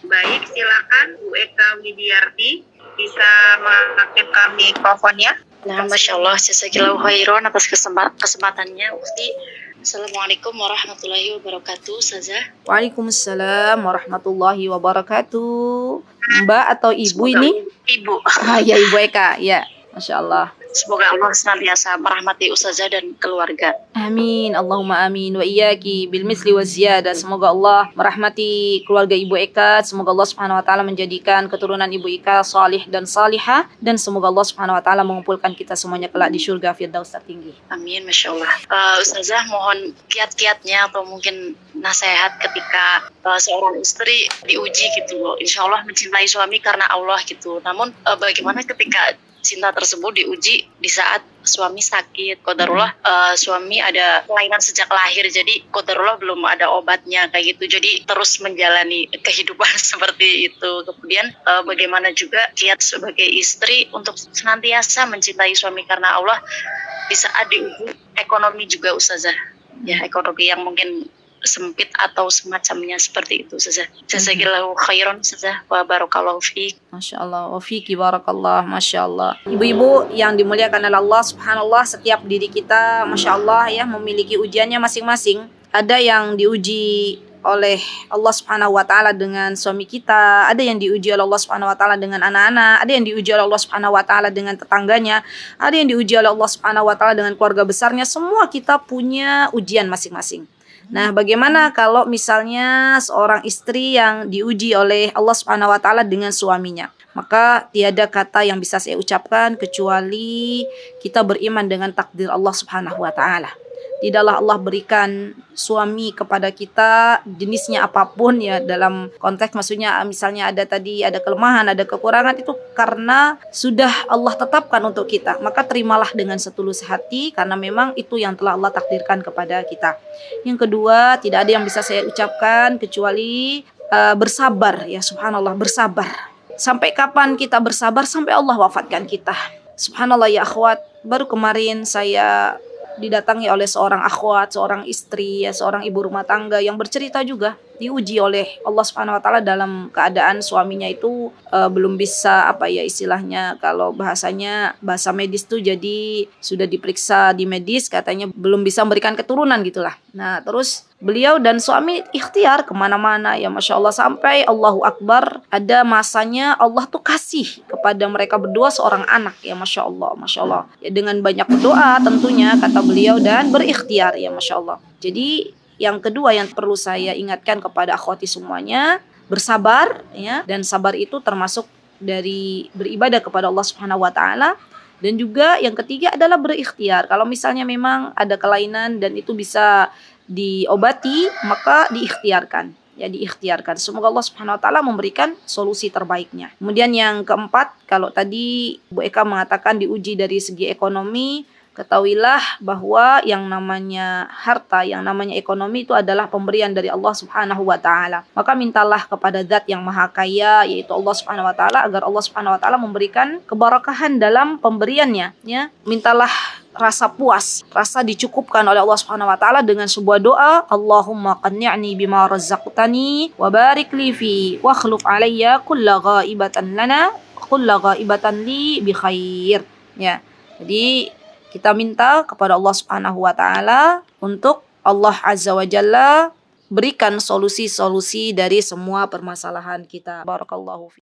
Baik, silakan Bu Eka Widiarti bisa mengaktifkan mikrofonnya. Nah, Masya Allah, jazakallahu khairan atas kesempatannya, Ukti. Assalamualaikum warahmatullahi wabarakatuh, Ustazah. Waalaikumsalam warahmatullahi wabarakatuh. Mbak atau Ibu Semoga ini? Ibu. Ya Ibu Eka, ya. Masya Allah. Semoga Allah senantiasa merahmati Ustazah dan keluarga. Amin, Allahumma amin wa iyyaki bil misli wa ziyada. Semoga Allah merahmati keluarga Ibu Eka. Semoga Allah Subhanahu wa taala menjadikan keturunan Ibu Eka salih dan salihah, dan semoga Allah Subhanahu wa taala mengumpulkan kita semuanya kelak di surga firdaus tertinggi. Amin, Masya Allah. Ustazah, mohon kiat-kiatnya atau mungkin nasihat ketika seorang istri diuji gitu loh. Insya Allah mencintai suami karena Allah gitu. Namun bagaimana ketika cinta tersebut diuji di saat suami sakit, qadarullah suami ada kelainan sejak lahir, jadi qadarullah belum ada obatnya kayak gitu, jadi terus menjalani kehidupan seperti itu. Kemudian bagaimana juga kiat sebagai istri untuk senantiasa mencintai suami karena Allah di saat diuji ekonomi juga, Ustazah. Ya, ekonomi yang mungkin sempit atau semacamnya seperti itu, Ustazah. Jazakillahu khairan, Ustazah, wa barakallahu fiik. Masya Allah, wa fiki barakallah, Masya Allah. Ibu-ibu yang dimuliakan oleh Allah, subhanallah, setiap diri kita, Masya Allah ya, memiliki ujiannya masing-masing. Ada yang diuji oleh Allah Subhanahu wa taala dengan suami kita, ada yang diuji oleh Allah Subhanahu wa taala dengan anak-anak, ada yang diuji oleh Allah Subhanahu wa taala dengan tetangganya, ada yang diuji oleh Allah Subhanahu wa taala dengan keluarga besarnya. Semua kita punya ujian masing-masing. Nah, bagaimana kalau misalnya seorang istri yang diuji oleh Allah Subhanahu wa taala dengan suaminya? Maka tiada kata yang bisa saya ucapkan kecuali kita beriman dengan takdir Allah Subhanahu wa taala. Tidaklah Allah berikan suami kepada kita jenisnya apapun ya, dalam konteks maksudnya misalnya ada kelemahan, ada kekurangan, itu karena sudah Allah tetapkan untuk kita. Maka terimalah dengan setulus hati karena memang itu yang telah Allah takdirkan kepada kita. Yang kedua, tidak ada yang bisa saya ucapkan kecuali bersabar ya, subhanallah, bersabar. Sampai kapan kita bersabar? Sampai Allah wafatkan kita. Subhanallah ya akhwat, baru kemarin saya didatangi oleh seorang akhwat, seorang istri, ya, seorang ibu rumah tangga yang bercerita juga diuji oleh Allah Subhanahu wa taala dalam keadaan suaminya itu belum bisa, apa ya istilahnya, kalau bahasanya bahasa medis tuh, jadi sudah diperiksa di medis katanya belum bisa memberikan keturunan gitulah. Nah, terus beliau dan suami ikhtiar kemana-mana ya, Masya Allah, sampai Allahu Akbar ada masanya Allah tuh kasih kepada mereka berdua seorang anak ya, Masya Allah, Masya Allah ya, dengan banyak berdoa tentunya kata beliau dan berikhtiar ya, Masya Allah. Jadi yang kedua yang perlu saya ingatkan kepada akhwati semuanya, bersabar ya, dan sabar itu termasuk dari beribadah kepada Allah Subhanahu wa taala. Dan juga yang ketiga adalah berikhtiar. Kalau misalnya memang ada kelainan dan itu bisa diobati, maka diikhtiarkan. Ya, diikhtiarkan. Semoga Allah Subhanahu wa taala memberikan solusi terbaiknya. Kemudian yang keempat, kalau tadi Bu Eka mengatakan diuji dari segi ekonomi, ketahuilah bahwa yang namanya harta, yang namanya ekonomi itu adalah pemberian dari Allah Subhanahu wa taala. Maka mintalah kepada Zat yang Maha Kaya, yaitu Allah Subhanahu wa taala, agar Allah Subhanahu wa taala memberikan keberkahan dalam pemberiannya, ya. Mintalah rasa puas, rasa dicukupkan oleh Allah Subhanahu wa taala dengan sebuah doa, Allahumma qanni'ni bima razzaqtani wa barik li fi wa akhluf alayya kulla ghaibatan lana kulla ghaibatan li bi khair. Ya. Jadi kita minta kepada Allah Subhanahu wa taala untuk Allah Azza wa Jalla berikan solusi-solusi dari semua permasalahan kita. Barakallahu fiik.